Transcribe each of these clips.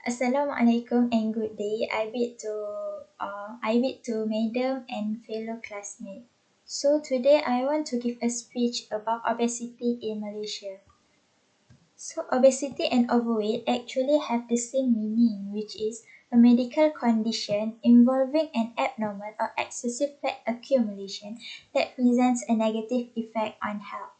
Assalamualaikum and good day. I bid to Madam and fellow classmates. So today I want to give a speech about obesity in Malaysia. So obesity and overweight actually have the same meaning, which is a medical condition involving an abnormal or excessive fat accumulation that presents a negative effect on health.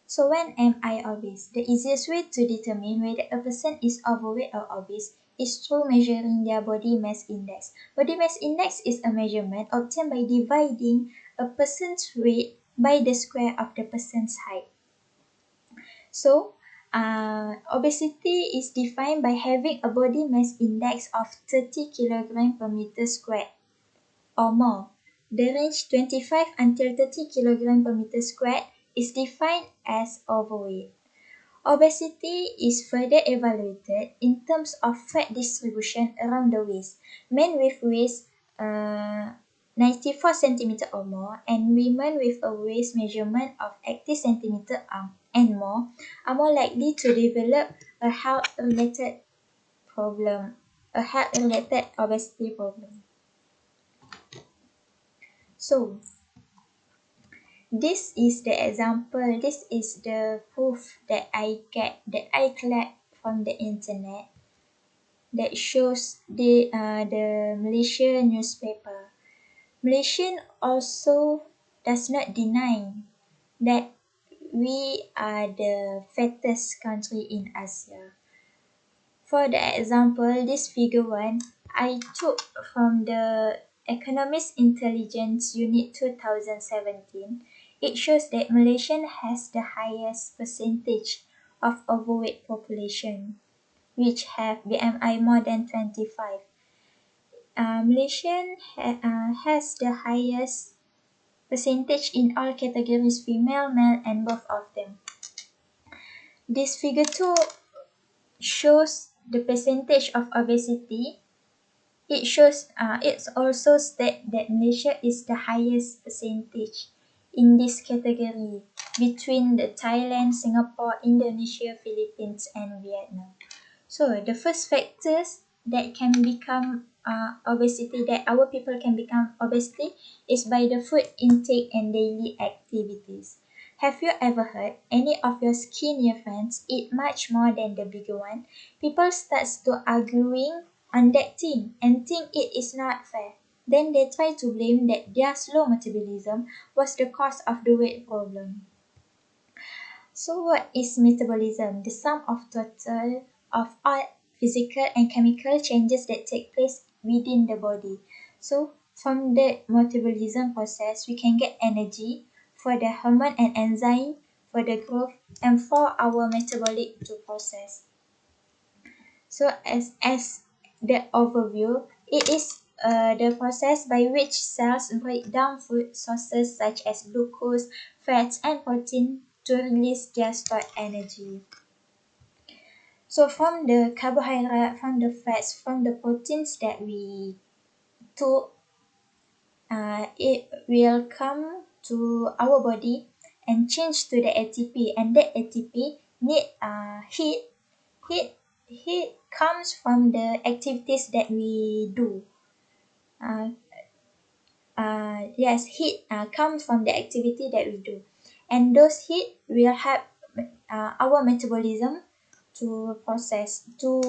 So when am I obese? The easiest way to determine whether a person is overweight or obese is through measuring their body mass index. Body mass index is a measurement obtained by dividing a person's weight by the square of the person's height. So, obesity is defined by having a body mass index of 30 kg per meter squared or more. The range 25 until 30 kg per meter squared is defined as overweight. Obesity is further evaluated in terms of fat distribution around the waist. Men with waist 94 cm or more and women with a waist measurement of 80 cm and more are more likely to develop a health-related obesity problem. So, this is the example, this is the proof that I collect from the internet that shows the Malaysia newspaper. Malaysian also does not deny that we are the fattest country in Asia. For the example, this figure 1 I took from the Economist Intelligence Unit 2017. It shows that Malaysia has the highest percentage of overweight population, which have BMI more than 25. Malaysia has the highest percentage in all categories, female, male, and both of them. This figure 2 shows the percentage of obesity. It also states that Malaysia is the highest percentage in this category between the Thailand, Singapore, Indonesia, Philippines, and Vietnam. So the first factors that can become obesity, that our people can become obesity, is by the food intake and daily activities. Have you ever heard any of your skinnier friends eat much more than the bigger one? People starts to arguing on that thing and think it is not fair. Then they try to blame that their slow metabolism was the cause of the weight problem. So what is metabolism? The sum of total of all physical and chemical changes that take place within the body. So from the metabolism process, we can get energy for the hormone and enzyme for the growth and for our metabolic to process. So as the overview, it is the process by which cells break down food sources such as glucose, fats, and protein to release their stored energy. So from the carbohydrate, from the fats, from the proteins that we took, it will come to our body and change to the ATP, and that ATP need heat. Heat comes from the activities that we do. Yes, heat comes from the activity that we do, and those heat will help our metabolism to process, to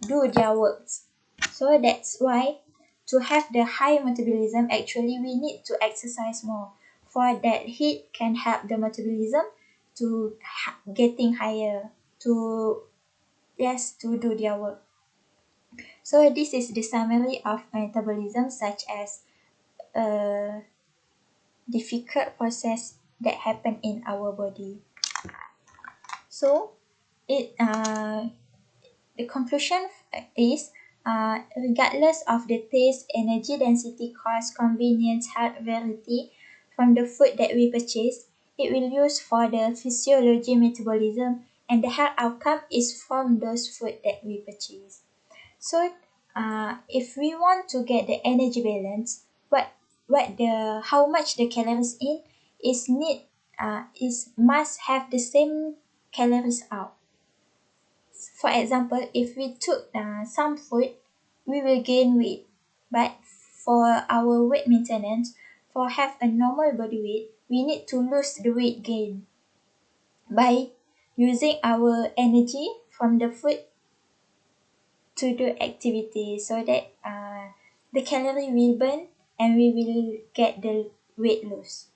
do their works. So that's why to have the high metabolism, actually we need to exercise more. For that heat can help the metabolism to getting higher, to to do their work. So this is the summary of metabolism, such as a difficult process that happen in our body. So the conclusion is regardless of the taste, energy density, cost, convenience, health, variety from the food that we purchase, it will use for the physiology, metabolism, and the health outcome is from those food that we purchase. So if we want to get the energy balance, how much the calories in is must have the same calories out. For example, if we took some food, we will gain weight. But for our weight maintenance, for have a normal body weight, we need to lose the weight gain by using our energy from the food to do activity, so that the calorie will burn and we will get the weight loss.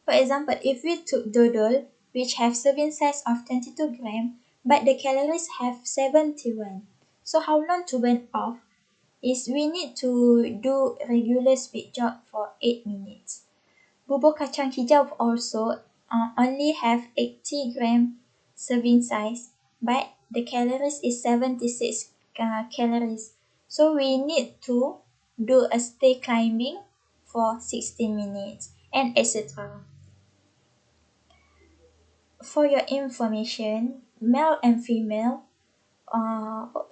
For example, if we took dodol, which have serving size of 22 grams, but the calories have 71. So how long to burn off is we need to do regular speed jog for 8 minutes. Bubur kacang hijau also only have 80 gram serving size, but the calories is 76 calories. So we need to do a stay climbing for 16 minutes and etc. For your information, male and female,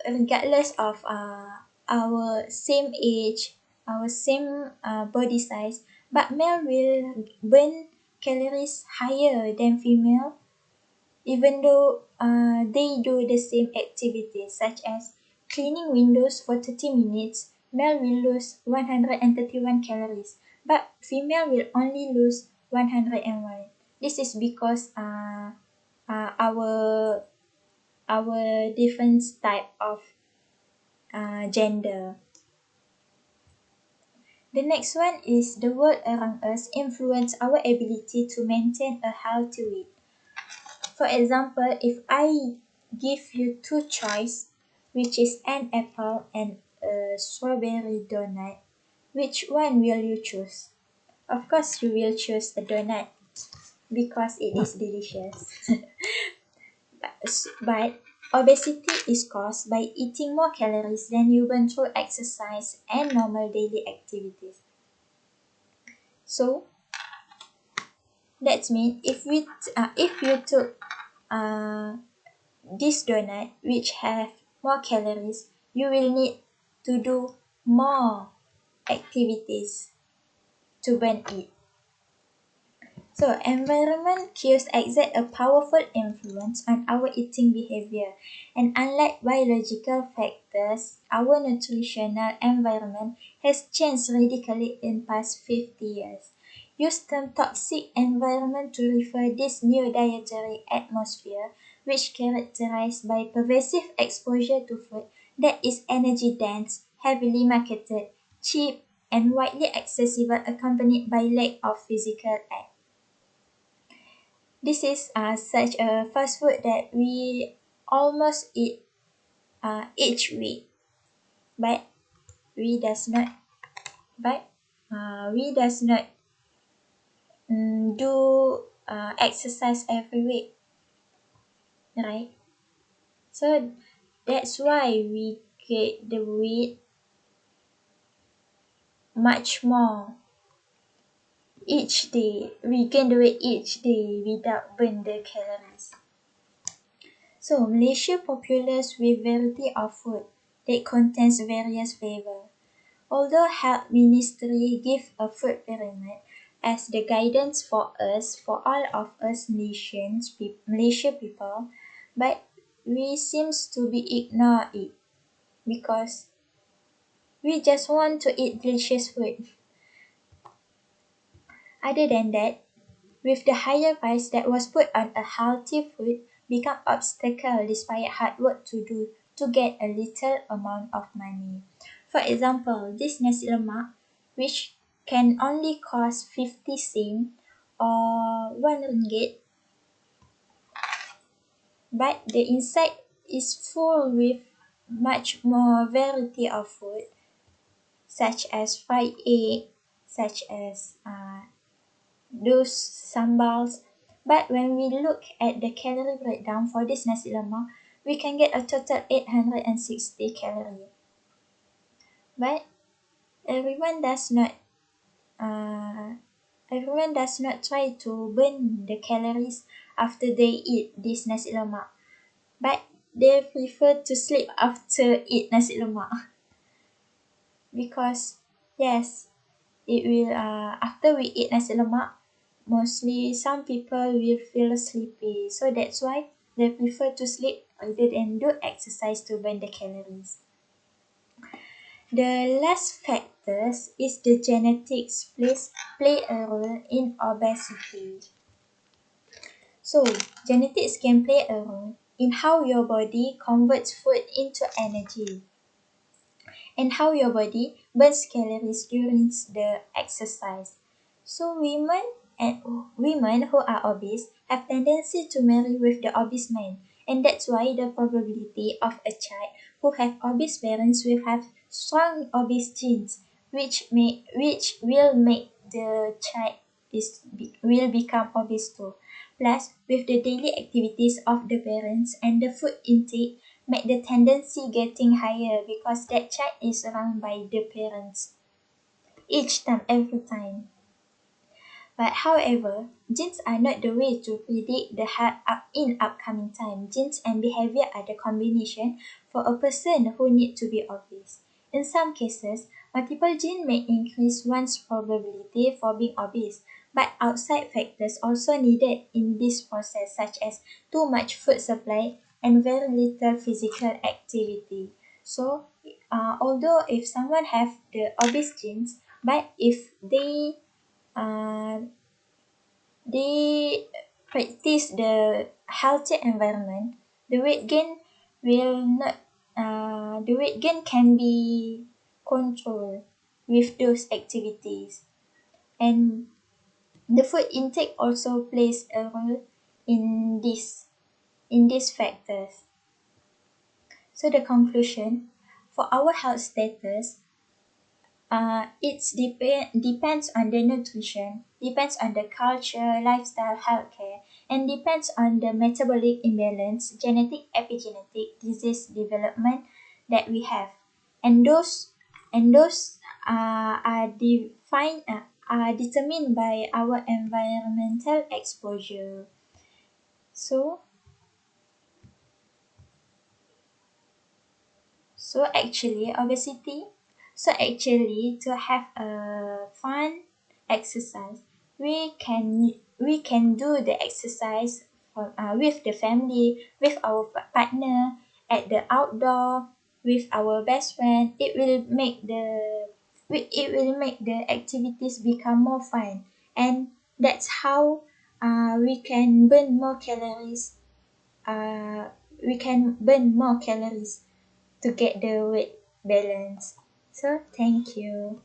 regardless of our same age, our same body size, but male will burn calories higher than female, even though they do the same activities such as cleaning windows for 30 minutes. Male will lose 131 calories, but female will only lose 101. This is because our different type of gender. The next one is the world around us influence our ability to maintain a healthy weight. For example, if I give you two choice, which is an apple and a strawberry donut, which one will you choose? Of course, you will choose the donut because it is delicious. But obesity is caused by eating more calories than you burn through exercise and normal daily activities. So that means if you took this donut which have more calories, you will need to do more activities to burn it. So environment cues exert a powerful influence on our eating behavior, and unlike biological factors, our nutritional environment has changed radically in past 50 years. Use term toxic environment to refer this new dietary atmosphere, which characterized by pervasive exposure to food that is energy dense, heavily marketed, cheap, and widely accessible, accompanied by lack of physical act. This is such a fast food that we almost eat each week, but we does not. But we does not do exercise every week, right? So that's why we get the weight much more each day. We gain the weight each day without burn the calories. So Malaysia populous with variety of food that contains various flavor. Although Health Ministry give a food pyramid as the guidance for us, for all of us Malaysia people, but we seems to be ignore it because we just want to eat delicious food. Other than that, with the higher price that was put on a healthy food become obstacle despite hard work to do to get a little amount of money. For example, this nasi lemak, which can only cost 50 sen or 1 ringgit, but the inside is full with much more variety of food, such as fried egg, such as those sambals. But when we look at the calorie breakdown for this nasi lemak, we can get a total 860 calories. But everyone does not try to burn the calories after they eat this nasi lemak. But they prefer to sleep after eat nasi lemak. Because yes, it will after we eat nasi lemak, mostly some people will feel sleepy, so that's why they prefer to sleep rather than do exercise to burn the calories. The last factors is the genetics play a role in obesity. So, genetics can play a role in how your body converts food into energy and how your body burns calories during the exercise. So women who are obese have tendency to marry with the obese man, and that's why the probability of a child who have obese parents will have strong obese genes, which will make the child will become obese too. Plus, with the daily activities of the parents and the food intake, make the tendency getting higher because that child is run by the parents each time, every time. But however, genes are not the way to predict the health in upcoming time. Genes and behavior are the combination for a person who need to be obese. In some cases, multiple genes may increase one's probability for being obese, but outside factors also needed in this process, such as too much food supply and very little physical activity. So, although if someone have the obese genes, but if uh, they practice the healthy environment, the weight gain will not. The weight gain can be controlled with those activities, and the food intake also plays a role in these factors. So the conclusion for our health status, depends on the nutrition, depends on the culture, lifestyle, healthcare, and depends on the metabolic imbalance, genetic, epigenetic, disease development that we have, and those are determined by our environmental exposure. So So actually, obesity. So actually, to have a fun exercise, we can do the exercise with the family, with our partner, at the outdoor, with our best friend. It will make the activities become more fun, and that's how we can burn more calories. Uh, we can burn more calories to get the weight balance. So thank you.